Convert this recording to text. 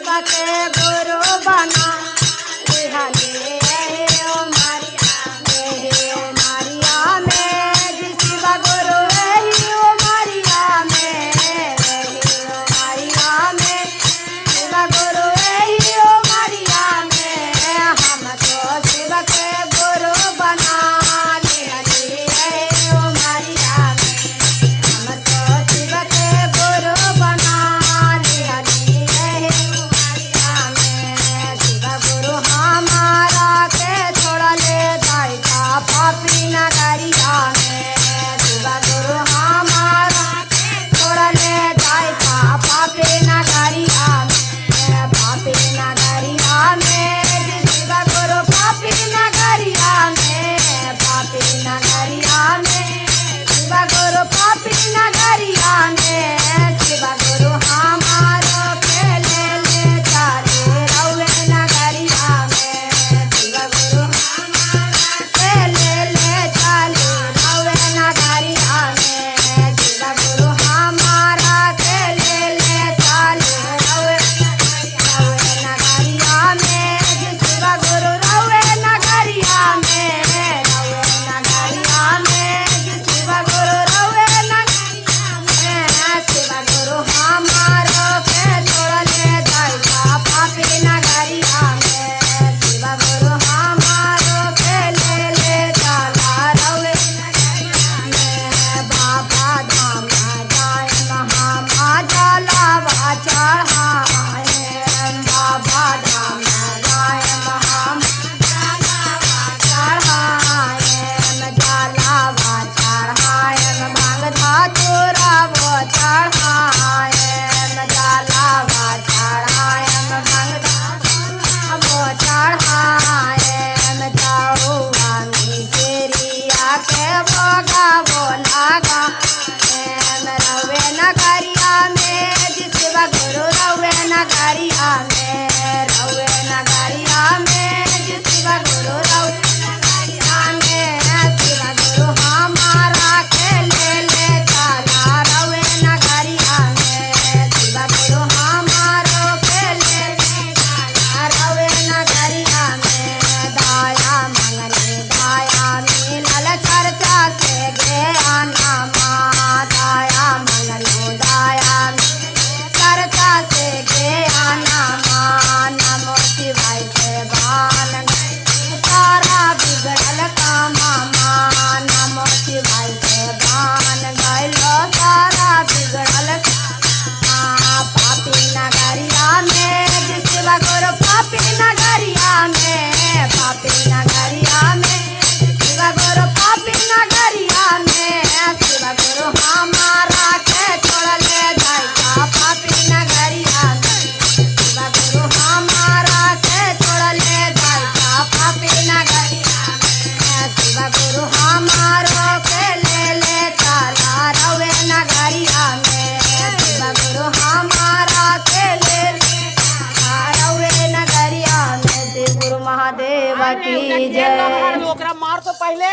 शिवा के गुरु बना लिहाले ओ मारिया में जी शिवा गुरु रही ओ मारिया में शिवा गुरु रही ओ मारिया में हम तो शिवा के गुरु बना लिहाले ओ मारिया में हम तो शिवा के गुरु बना लिहाले ओ मारिया में शिवा गुरु हमारा के छोड़ा ले जाए जा पापी नगरिया में शिवा गुरु हमारा के छोड़ा ले जाए जा पापी नगरिया में पापी नगरिया में शिवा गुरु पापी नगरिया में पापी नगरिया में शिवा गुरु पापी नगरिया में शिवा गुरु हमारो के ले चाले रवे नगरिया में शिवा गुरु हमारा के ले चाले रवे नगरिया में शिवा गुरु हमारा के ले चाले रवे नगरिया में शिवा गुरु रवे नगरिया में शिवा गुरु रवे नगरिया में शिवा गुरु हमारो के छोड़ ले जाएगा पापी नगरिया में शिवा गुरु हमारो के ले जाला रवे नगरिया में बाबा धाम जाए महामा जलावा चढ़ाए बाबा धाम जाए महामा जलावा चढ़ाए जलावा चढ़ाए मांगधा चोरावो चढ़ाए जलावा चढ़ाए मांगधा चोरावो चढ़ाए जाओ आमी तेरिया के भोगावो लगा रवे नगरिया में शिवा गुरु रवे नगरिया में